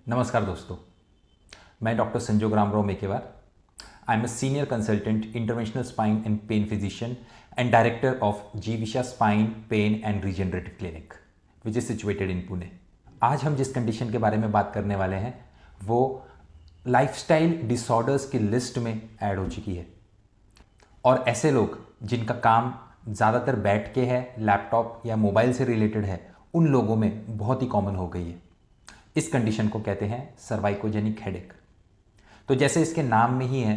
नमस्कार दोस्तों, मैं doctor Sanjog Ramrao Mekewar. I am a senior consultant interventional spine and pain physician and director of Jivisha spine pain and regenerative clinic which is situated in Pune. आज हम जिस condition के बारे में बात करने वाले हैं वो लाइफस्टाइल डिसऑर्डर्स की लिस्ट में ऐड हो चुकी है और ऐसे लोग जिनका काम ज़्यादातर बैठ के है, लैपटॉप या मोबाइल से रिलेटेड है, उन लोगों में बहुत ही कॉमन हो गई है। इस कंडीशन को कहते हैं सर्वाइकोजेनिक हेडेक। तो जैसे इसके नाम में ही है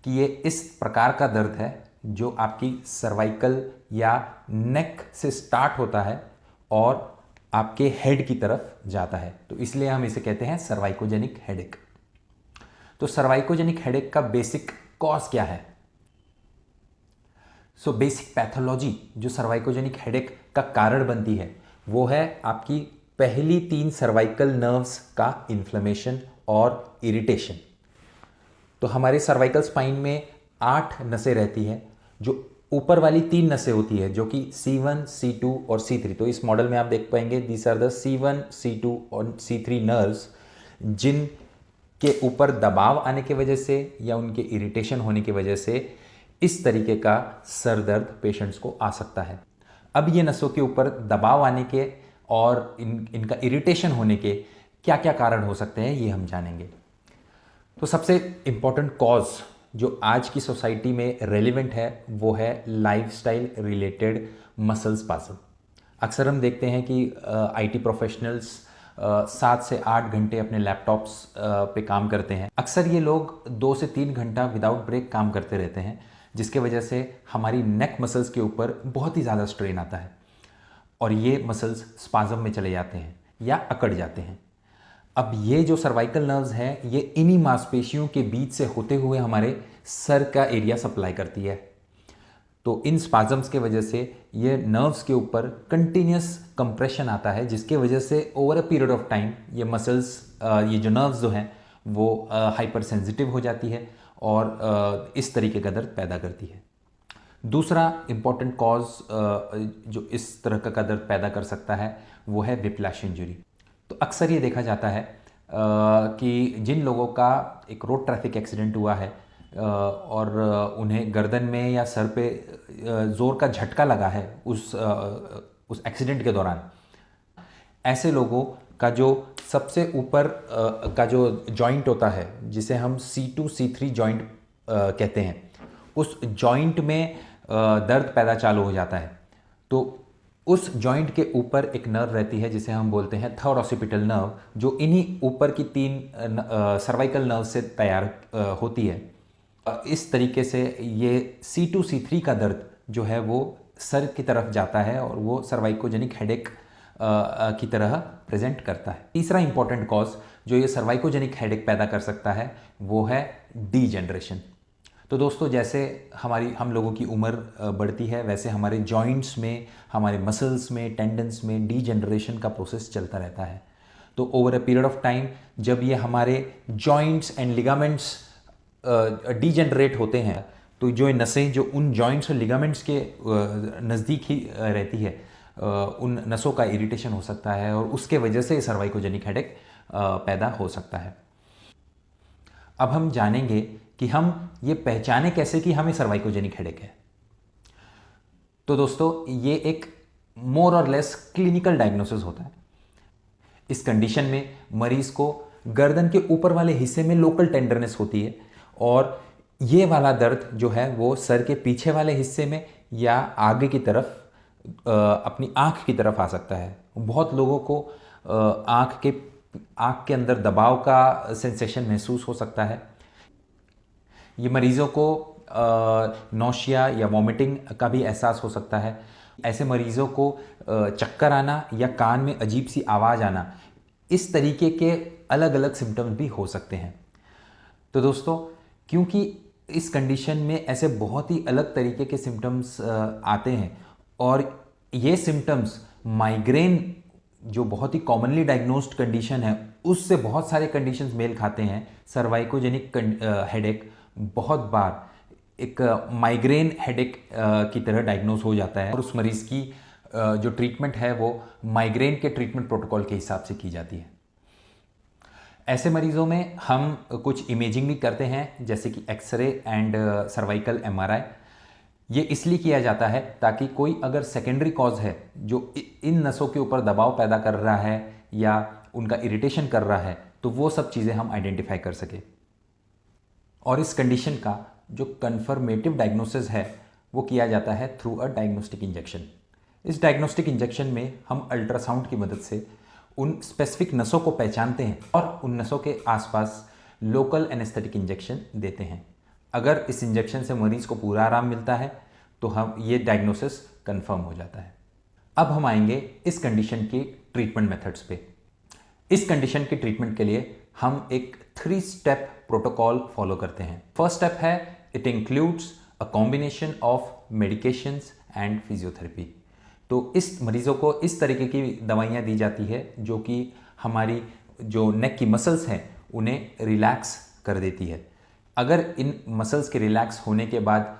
कि ये इस प्रकार का दर्द है जो आपकी सर्वाइकल या नेक से स्टार्ट होता है और आपके हेड की तरफ जाता है, तो इसलिए हम इसे कहते हैं सर्वाइकोजेनिक हेडेक। तो सर्वाइकोजेनिक हेडेक का बेसिक कॉज क्या है? बेसिक पैथोलॉजी जो सर्वाइकोजेनिक हेडेक का कारण बनती है वो है आपकी पहली 3 सर्वाइकल नर्व्स का इन्फ्लेमेशन और इरिटेशन। तो हमारे सर्वाइकल स्पाइन में 8 नसें रहती हैं। जो ऊपर वाली 3 नसें होती है जो कि C1, C2 और C3। तो इस मॉडल में आप देख पाएंगे these are the C1, C2 और C3 नर्व्स, जिन के ऊपर दबाव आने की वजह से या उनके इरिटेशन होने की वजह से इस तरीके का सर दर्द पेशेंट्स को आ सकता है। अब ये नसों के ऊपर दबाव आने के और इनका इरिटेशन होने के क्या क्या कारण हो सकते हैं ये हम जानेंगे। तो सबसे इम्पॉर्टेंट कॉज जो आज की सोसाइटी में रेलिवेंट है वो है लाइफस्टाइल रिलेटेड मसल स्पाज़म। अक्सर हम देखते हैं कि आईटी प्रोफेशनल्स 7 से 8 घंटे अपने लैपटॉप्स पे काम करते हैं। अक्सर ये लोग 2 से 3 घंटा विदाउट ब्रेक काम करते रहते हैं, जिसके वजह से हमारी नेक मसल्स के ऊपर बहुत ही ज़्यादा स्ट्रेन आता है और ये मसल्स स्पाज़म में चले जाते हैं या अकड़ जाते हैं। अब ये जो सर्वाइकल नर्व्स हैं ये इन्हीं मांसपेशियों के बीच से होते हुए हमारे सर का एरिया सप्लाई करती है। तो इन स्पाज़म्स के वजह से ये नर्व्स के ऊपर कंटिन्यूस कंप्रेशन आता है, जिसके वजह से over a period of time ये मसल्स ये जो नर्व्स जो हैं वो हाइपर सेंसिटिव हो जाती है और इस तरीके का दर्द पैदा करती है। दूसरा इम्पॉर्टेंट कॉज जो इस तरह का दर्द पैदा कर सकता है वो है विप्लैश इंजरी। तो अक्सर ये देखा जाता है कि जिन लोगों का एक रोड ट्रैफिक एक्सीडेंट हुआ है और उन्हें गर्दन में या सर पे ज़ोर का झटका लगा है उस एक्सीडेंट के दौरान, ऐसे लोगों का जो सबसे ऊपर का जो जॉइंट होता है जिसे हम C2, C3 जॉइंट कहते हैं, उस जॉइंट में दर्द पैदा चालू हो जाता है। तो उस जॉइंट के ऊपर एक नर्व रहती है जिसे हम बोलते हैं थर्ड ऑसिपिटल नर्व, जो इन्हीं ऊपर की 3 सर्वाइकल नर्व से तैयार होती है। इस तरीके से ये C2, C3 का दर्द जो है वो सर की तरफ जाता है और वो सर्वाइकोजेनिक हेडेक की तरह प्रेजेंट करता है। तीसरा इंपॉर्टेंट कॉज जो ये सर्वाइकोजेनिक हेडेक पैदा कर सकता है वो है डीजनरेशन। तो दोस्तों, जैसे हम लोगों की उम्र बढ़ती है वैसे हमारे जॉइंट्स में, हमारे मसल्स में, टेंडन्स में डीजनरेशन का प्रोसेस चलता रहता है। तो over a period of time जब ये हमारे जॉइंट्स एंड लिगामेंट्स डीजनरेट होते हैं तो जो नसें जो उन जॉइंट्स और लिगामेंट्स के नज़दीक ही रहती है, उन नसों का इरिटेशन हो सकता है और उसके वजह से सर्वाइकोजेनिक हेडेक पैदा हो सकता है। अब हम जानेंगे कि हम ये पहचाने कैसे कि हमें सर्वाइकोजेनिक हेडेक है। तो दोस्तों, ये एक मोर और लेस क्लिनिकल डायग्नोसिस होता है। इस कंडीशन में मरीज को गर्दन के ऊपर वाले हिस्से में लोकल टेंडरनेस होती है और ये वाला दर्द जो है वो सर के पीछे वाले हिस्से में या आगे की तरफ अपनी आँख की तरफ आ सकता है। बहुत लोगों को आँख के अंदर दबाव का सेंसेशन महसूस हो सकता है। ये मरीज़ों को नौशिया या वॉमिटिंग का भी एहसास हो सकता है। ऐसे मरीज़ों को चक्कर आना या कान में अजीब सी आवाज़ आना, इस तरीके के अलग अलग सिम्टम्स भी हो सकते हैं। तो दोस्तों, क्योंकि इस कंडीशन में ऐसे बहुत ही अलग तरीके के सिम्टम्स आते हैं और ये सिम्टम्स माइग्रेन जो बहुत ही कॉमनली डायग्नोस्ड कंडीशन है उससे बहुत सारे कंडीशंस मेल खाते हैं। सर्वाइकोजेनिक हेडेक बहुत बार एक माइग्रेन हेडेक की तरह डायग्नोज हो जाता है और उस मरीज़ की जो ट्रीटमेंट है वो माइग्रेन के ट्रीटमेंट प्रोटोकॉल के हिसाब से की जाती है। ऐसे मरीजों में हम कुछ इमेजिंग भी करते हैं, जैसे कि एक्सरे एंड सर्वाइकल एमआरआई। ये इसलिए किया जाता है ताकि कोई अगर सेकेंडरी कॉज है जो इन नसों के ऊपर दबाव पैदा कर रहा है या उनका इरिटेशन कर रहा है, तो वो सब चीज़ें हम आइडेंटिफाई कर सके। और इस कंडीशन का जो कन्फर्मेटिव डायग्नोसिस है वो किया जाता है थ्रू अ डायग्नोस्टिक इंजेक्शन। इस डायग्नोस्टिक इंजेक्शन में हम अल्ट्रासाउंड की मदद से उन स्पेसिफिक नसों को पहचानते हैं और उन नसों के आसपास लोकल एनेस्थेटिक इंजेक्शन देते हैं। अगर इस इंजेक्शन से मरीज को पूरा आराम मिलता है तो हम ये डायग्नोसिस कंफर्म हो जाता है। अब हम आएंगे इस कंडीशन की ट्रीटमेंट मेथड्स पे। इस कंडीशन की ट्रीटमेंट के लिए हम एक 3 स्टेप प्रोटोकॉल फॉलो करते हैं। फर्स्ट स्टेप है, it includes a combination of medications and physiotherapy. तो इस मरीजों को इस तरीके की दवाइयाँ दी जाती है जो कि हमारी जो नेक की मसल्स हैं उन्हें रिलैक्स कर देती है। अगर इन मसल्स के रिलैक्स होने के बाद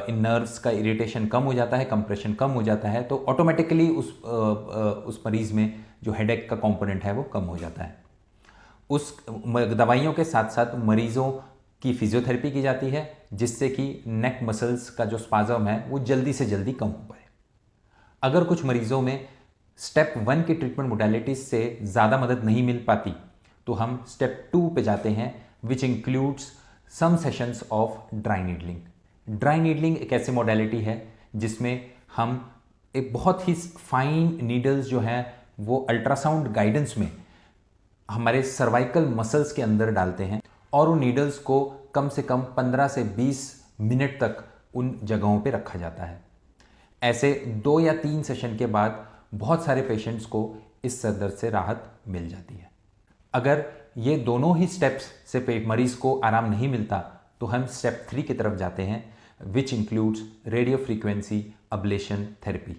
इन नर्व्स का इरिटेशन कम हो जाता है, कंप्रेशन कम हो जाता है, तो ऑटोमेटिकली उस मरीज में जो हेडेक का कंपोनेंट है वो कम हो जाता है। उस दवाइयों के साथ साथ मरीजों की फिजियोथेरेपी की जाती है जिससे कि नेक मसल्स का जो स्पाज्म है वो जल्दी से जल्दी कम हो पाए। अगर कुछ मरीजों में स्टेप 1 की ट्रीटमेंट मोडालिटीज से ज़्यादा मदद नहीं मिल पाती तो हम स्टेप 2 पे जाते हैं, which includes some sessions of dry needling. Dry needling एक ऐसी मोडालिटी है जिसमें हम एक बहुत ही फाइन नीडल्स जो हैं वो अल्ट्रासाउंड गाइडेंस में हमारे सर्वाइकल मसल्स के अंदर डालते हैं और उन नीडल्स को कम से कम 15 से 20 मिनट तक उन जगहों पे रखा जाता है। ऐसे 2 या 3 सेशन के बाद बहुत सारे पेशेंट्स को इस सर दर्द से राहत मिल जाती है। अगर ये दोनों ही स्टेप्स से मरीज को आराम नहीं मिलता तो हम स्टेप 3 की तरफ जाते हैं, which includes radio frequency ablation therapy.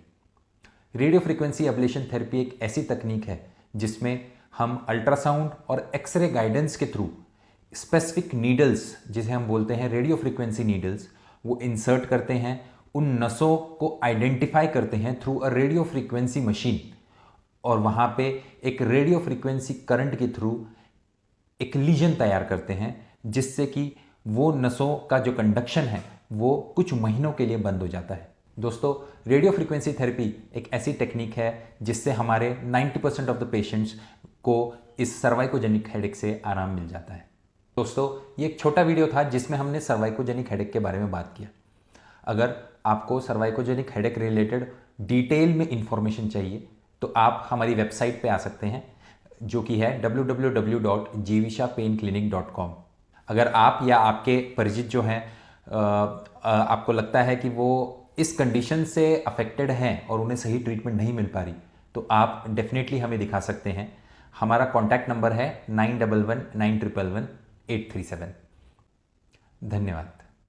Radio frequency ablation therapy एक ऐसी तकनीक है जिसमें हम अल्ट्रासाउंड और एक्सरे गाइडेंस के थ्रू स्पेसिफिक नीडल्स, जिसे हम बोलते हैं रेडियो फ्रीक्वेंसी नीडल्स, वो इंसर्ट करते हैं, उन नसों को आइडेंटिफाई करते हैं through a radio frequency machine, और वहाँ पे एक रेडियो फ्रीक्वेंसी करंट के थ्रू एक लीजन तैयार करते हैं जिससे कि वो नसों का जो कंडक्शन है वो कुछ महीनों के लिए बंद हो जाता है। दोस्तों, रेडियो फ्रीक्वेंसी थेरेपी एक ऐसी टेक्निक है जिससे हमारे 90% ऑफ द पेशेंट्स को इस सर्वाइकोजेनिक हेडेक से आराम मिल जाता है। दोस्तों, ये एक छोटा वीडियो था जिसमें हमने सर्वाइकोजेनिक हेडेक के बारे में बात किया। अगर आपको सर्वाइकोजेनिक हेडेक रिलेटेड डिटेल में इंफॉर्मेशन चाहिए तो आप हमारी वेबसाइट पे आ सकते हैं जो कि है www.jeevishapainclinic.com। अगर आप या आपके परिचित जो हैं आपको लगता है कि वो इस कंडीशन से अफेक्टेड हैं और उन्हें सही ट्रीटमेंट नहीं मिल पा रही तो आप डेफिनेटली हमें दिखा सकते हैं। हमारा कॉन्टैक्ट नंबर है 9119111837। धन्यवाद।